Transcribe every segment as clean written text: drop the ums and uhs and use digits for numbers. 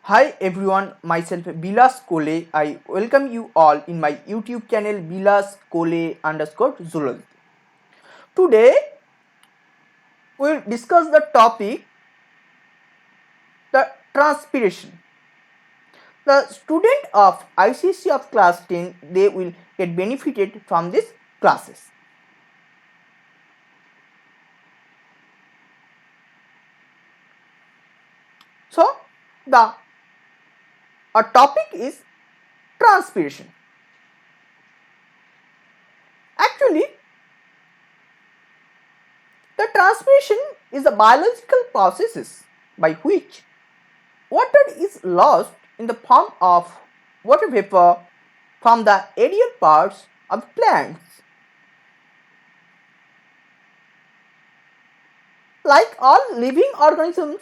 Hi everyone, myself Bilas Kole. I welcome you all in my YouTube channel Bilas Kole _ Zoology. Today we'll discuss the topic the transpiration. The student of ICC of class 10 they will get benefited from these classes. So the our topic is transpiration. Actually, the transpiration is the biological processes by which water is lost in the form of water vapor from the aerial parts of plants. Like all living organisms,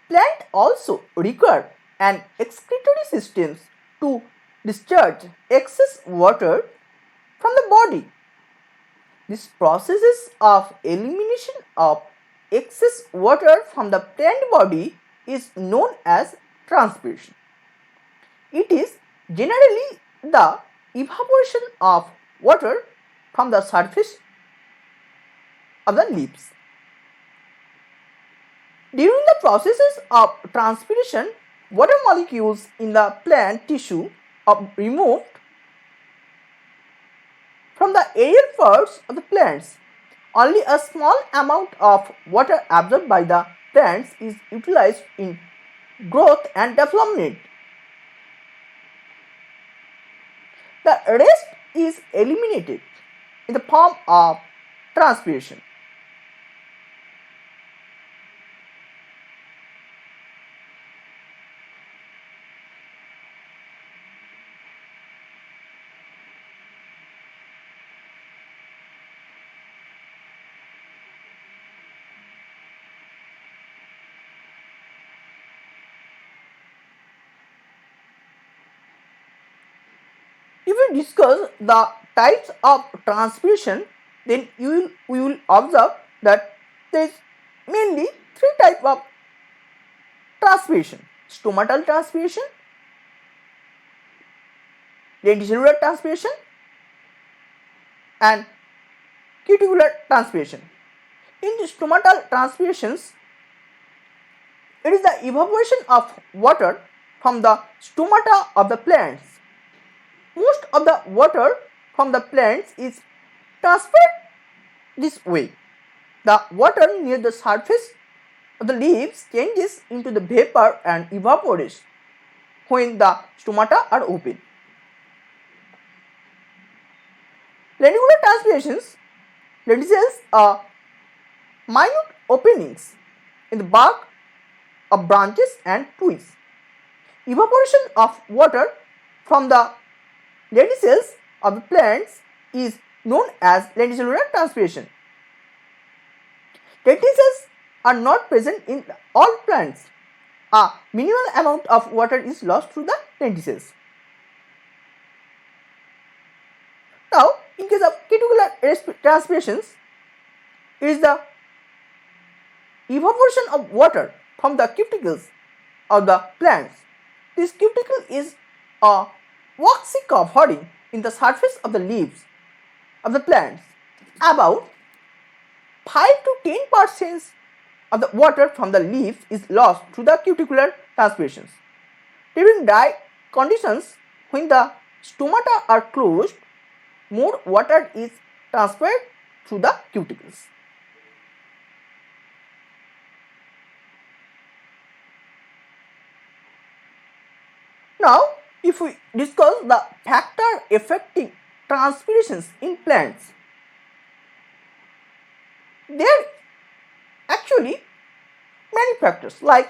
plants also require an excretory system to discharge excess water from the body. This process of elimination of excess water from the plant body is known as transpiration. It is generally the evaporation of water from the surface of the leaves. During the processes of transpiration, water molecules in the plant tissue are removed from the aerial parts of the plants. Only a small amount of water absorbed by the plants is utilized in growth and development. The rest is eliminated in the form of transpiration. If we discuss the types of transpiration, then we will observe that there is mainly three types of transpiration: stomatal transpiration, lenticular transpiration, and cuticular transpiration. In the stomatal transpirations, it is the evaporation of water from the stomata of the plants. Most of the water from the plants is transferred this way. The water near the surface of the leaves changes into the vapor and evaporates when the stomata are open. Lenticular transpirations, lenticels are minute openings in the bark of branches and twigs. Evaporation of water from the lenticels of the plants is known as lenticular transpiration. Lenticels are not present in all plants. A minimal amount of water is lost through the lenticels. Now, in case of cuticular transpirations, it is the evaporation of water from the cuticles of the plants. This cuticle is a waxy covering in the surface of the leaves of the plants. About 5 to 10% of the water from the leaves is lost through the cuticular transpirations. During dry conditions, when the stomata are closed, more water is transferred through the cuticles. Now, if we discuss the factor affecting transpirations in plants, there are actually many factors like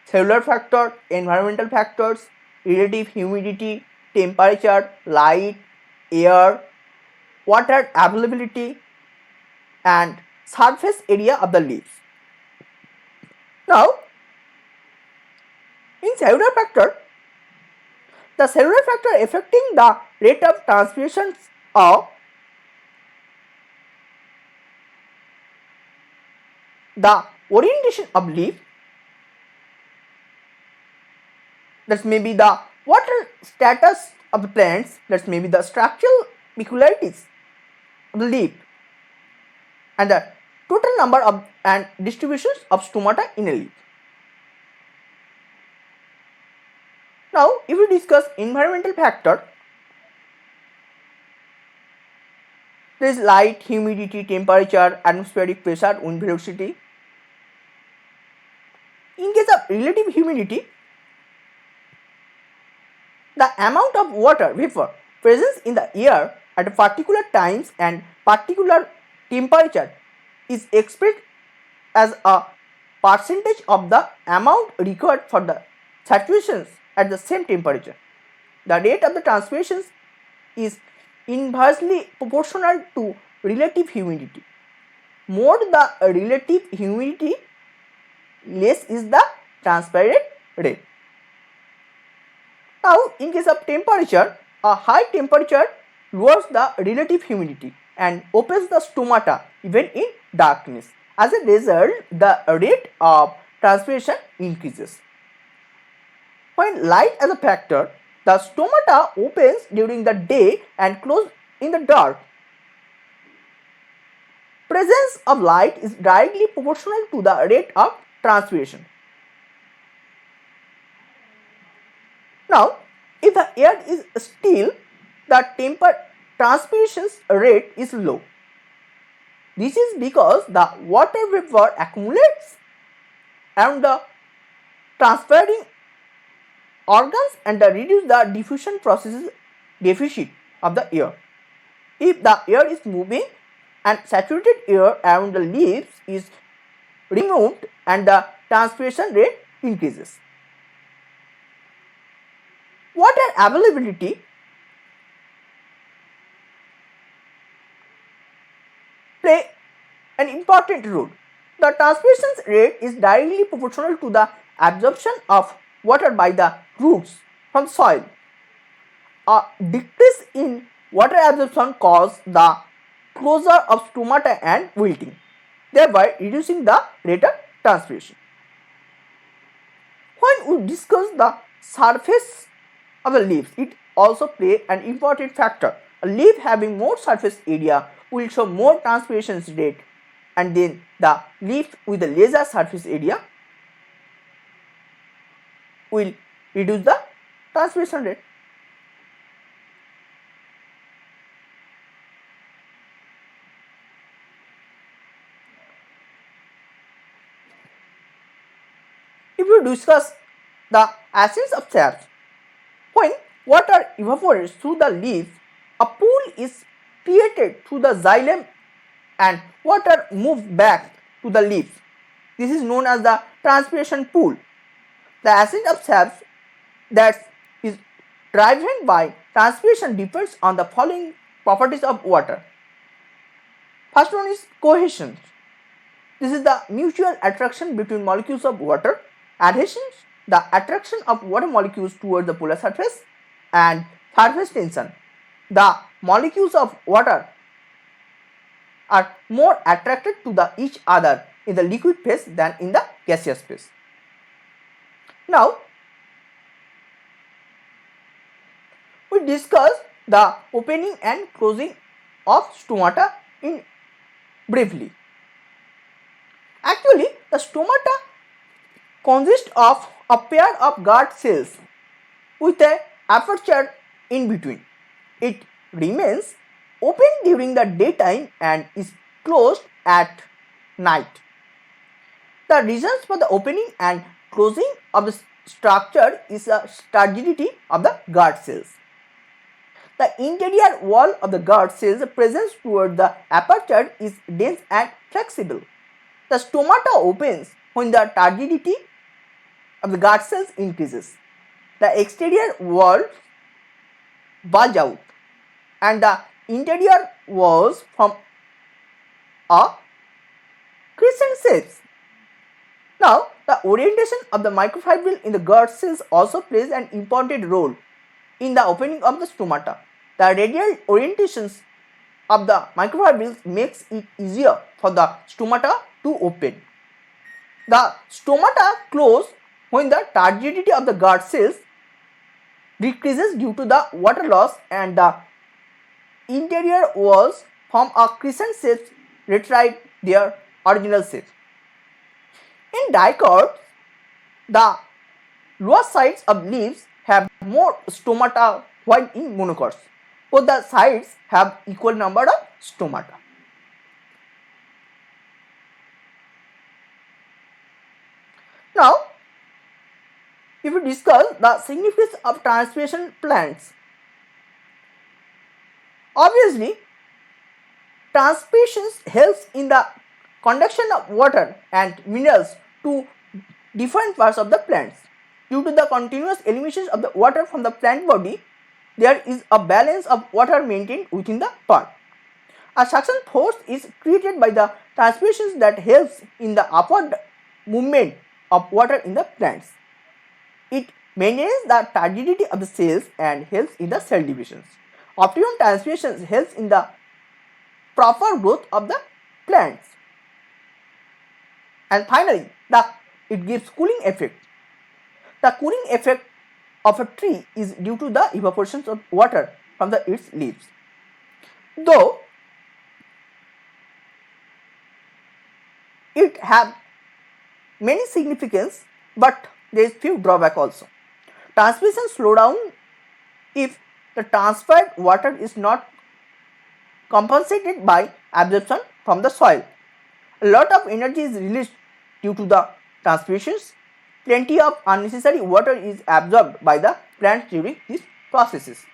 cellular factor, environmental factors, relative humidity, temperature, light, air, water availability, and surface area of the leaves. Now, in cellular factor, the cellular factor affecting the rate of transpirations of the orientation of leaf, That may be the water status of the plants, that may be the structural peculiarities of the leaf, and the total number of and distributions of stomata in a leaf. Now, if we discuss environmental factor, there is light, humidity, temperature, atmospheric pressure, wind velocity. In case of relative humidity, the amount of water vapor present in the air at particular times and particular temperature is expressed as a percentage of the amount required for the saturations at the same temperature. The rate of the transpirations is inversely proportional to relative humidity. More the relative humidity, less is the transpirant rate. Now, in case of temperature, a high temperature lowers the relative humidity and opens the stomata even in darkness. As a result, the rate of transpiration increases. When light as a factor, the stomata opens during the day and closes in the dark. Presence of light is directly proportional to the rate of transpiration. Now, if the air is still, the transpiration rate is low. This is because the water vapor accumulates around the transpiring organs and reduce the diffusion processes deficit of the air. If the air is moving and saturated air around the leaves is removed and the transpiration rate increases. Water availability play an important role. The transpiration rate is directly proportional to the absorption of water by the roots from soil. A decrease in water absorption causes the closure of stomata and wilting, thereby reducing the rate of transpiration. When we discuss the surface of the leaves, it also plays an important factor. A leaf having more surface area will show more transpiration rate, and then the leaf with the lesser surface area will reduce the transpiration rate. If we discuss the essence of saps, when water evaporates through the leaves, a pool is created through the xylem and water moves back to the leaves. This is known as the transpiration pool. The essence of saps that is driven by transpiration depends on the following properties of water. First one is cohesion. This is the mutual attraction between molecules of water. Adhesion, the attraction of water molecules towards the polar surface. And surface tension, the molecules of water are more attracted to each other in the liquid phase than in the gaseous phase. Now, we discuss the opening and closing of stomata in briefly. Actually, the stomata consists of a pair of guard cells with an aperture in between. It remains open during the daytime and is closed at night. The reasons for the opening and closing of the structure is the turgidity of the guard cells. The interior wall of the guard cells present toward the aperture is dense and flexible. The stomata opens when the turgidity of the guard cells increases. The exterior walls bulge out and the interior walls form a crescent shapes. Now, the orientation of the microfibril in the guard cells also plays an important role in the opening of the stomata. The radial orientations of the microfibrils makes it easier for the stomata to open. The stomata close when the turgidity of the guard cells decreases due to the water loss and the interior walls form a crescent shape retrieve their original shape. In dicots, the lower sides of leaves have more stomata while in monocots, both the sides have equal number of stomata. Now, if we discuss the significance of transpiration plants, obviously transpiration helps in the conduction of water and minerals to different parts of the plants. Due to the continuous elimination of the water from the plant body, there is a balance of water maintained within the part. A suction force is created by the transpiration that helps in the upward movement of water in the plants. It maintains the turbidity of the cells and helps in the cell divisions. Optimum transpiration helps in the proper growth of the plants. And finally, it gives cooling effect. The cooling effect of a tree is due to the evaporation of water from its leaves. Though it has many significance, but there is few drawback also. Transpiration slow down if the transpired water is not compensated by absorption from the soil. A lot of energy is released due to the transpirations. Plenty of unnecessary water is absorbed by the plants during these processes.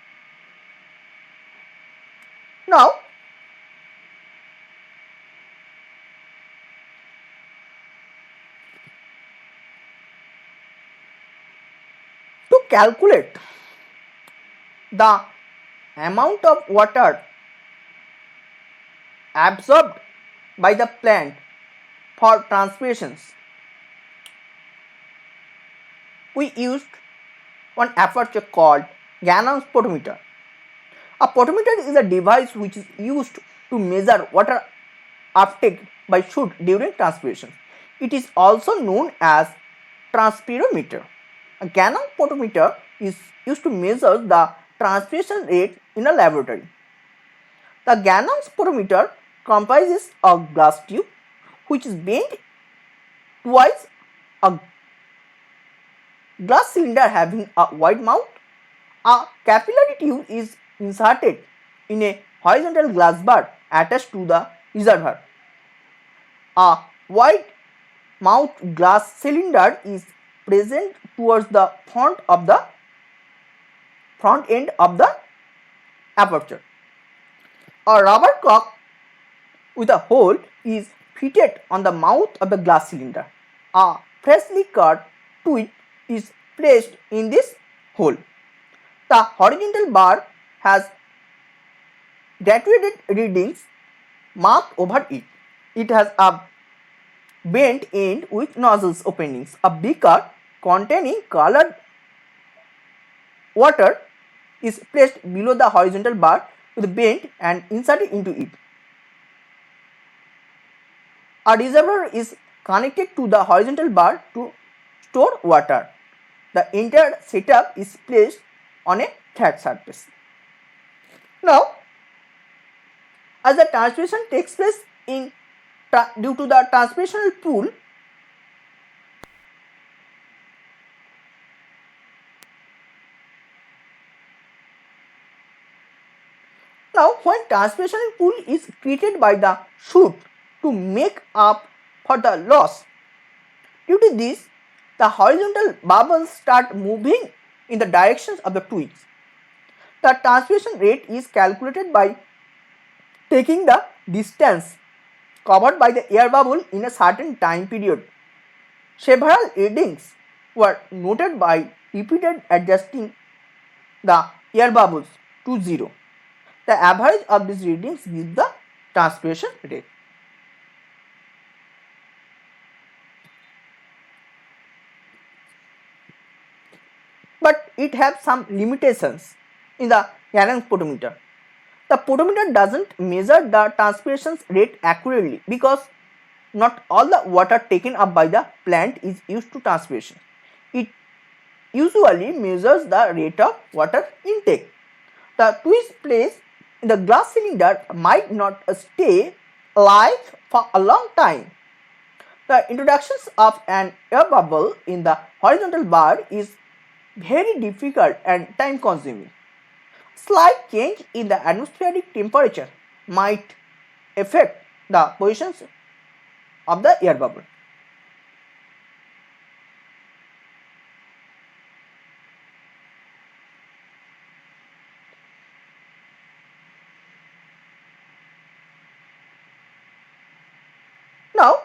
Now, to calculate the amount of water absorbed by the plant for transpirations, we used one aperture called Gannon's potometer. A potometer is a device which is used to measure water uptake by shoot during transpiration. It is also known as transpirometer. A Gannon potometer is used to measure the transpiration rate in a laboratory. The Gannon's potometer comprises a glass tube which is bent towards a glass cylinder having a wide mouth. A capillary tube is inserted in a horizontal glass bar attached to the reservoir. A wide mouth glass cylinder is present towards the front end of the aperture. A rubber cock with a hole is fitted on the mouth of the glass cylinder. A freshly cut twig is placed in this hole. The horizontal bar has graduated readings marked over it. It has a bent end with nozzles openings. A beaker containing colored water is placed below the horizontal bar with a bent and inserted into it. A reservoir is connected to the horizontal bar to store water. The entire setup is placed on a flat surface. Now, as the transpiration takes place due to the transpirational pool, now when transpirational pool is created by the shoot to make up for the loss, due to this the horizontal bubbles start moving in the directions of the twigs. The transpiration rate is calculated by taking the distance covered by the air bubble in a certain time period. Several readings were noted by repeated adjusting the air bubbles to 0. The average of these readings gives the transpiration rate. But it has some limitations in the Gannon's potometer. The potometer doesn't measure the transpiration rate accurately because not all the water taken up by the plant is used to transpiration. It usually measures the rate of water intake. The twist placed in the glass cylinder might not stay alive for a long time. The introduction of an air bubble in the horizontal bar is very difficult and time consuming. Slight change in the atmospheric temperature might affect the positions of the air bubble. Now,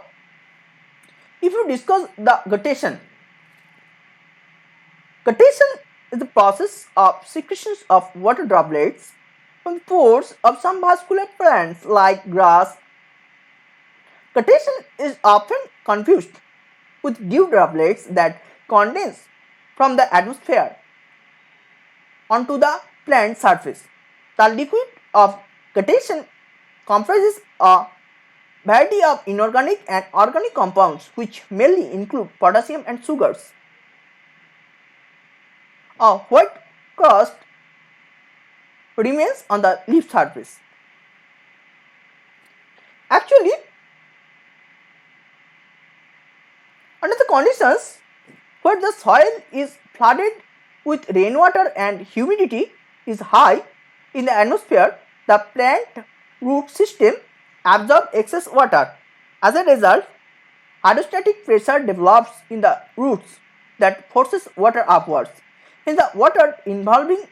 if you discuss the guttation, guttation is the process of secretions of water droplets from the pores of some vascular plants like grass. Guttation is often confused with dew droplets that condense from the atmosphere onto the plant surface. The liquid of guttation comprises a variety of inorganic and organic compounds which mainly include potassium and sugars. A white crust remains on the leaf surface. Actually, under the conditions where the soil is flooded with rainwater and humidity is high in the atmosphere, the plant root system absorbs excess water. As a result, hydrostatic pressure develops in the roots that forces water upwards. Hence, the water involving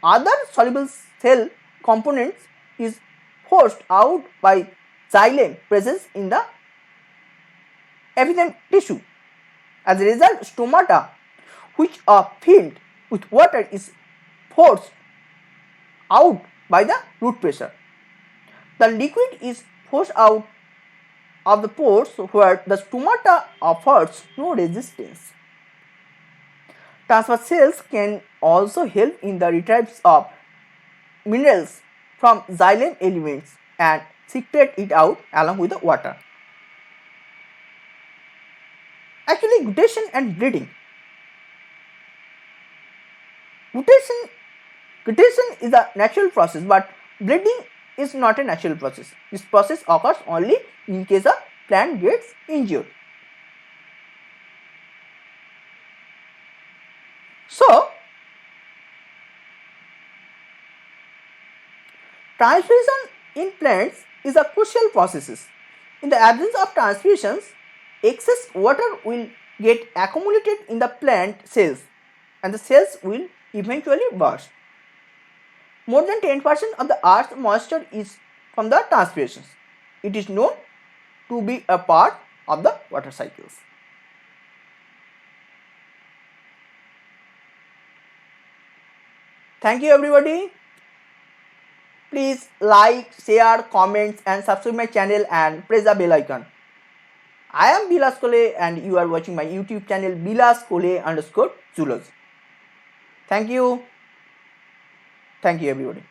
other soluble cell components is forced out by xylem presence in the epithelial tissue. As a result, stomata which are filled with water is forced out by the root pressure. The liquid is forced out of the pores where the stomata offers no resistance. Transverse cells can also help in the retrieval of minerals from xylem elements and secrete it out along with the water. Actually, guttation and bleeding. Guttation is a natural process, but bleeding is not a natural process. This process occurs only in case a plant gets injured. So, transpiration in plants is a crucial process. In the absence of transpirations, excess water will get accumulated in the plant cells and the cells will eventually burst. More than 10% of the earth's moisture is from the transpirations. It is known to be a part of the water cycles. Thank you everybody. Please like, share, comments and subscribe my channel and press the bell icon. I am Bilas Kole and you are watching my YouTube channel Bilas Kole _zoology. Thank you. Thank you everybody.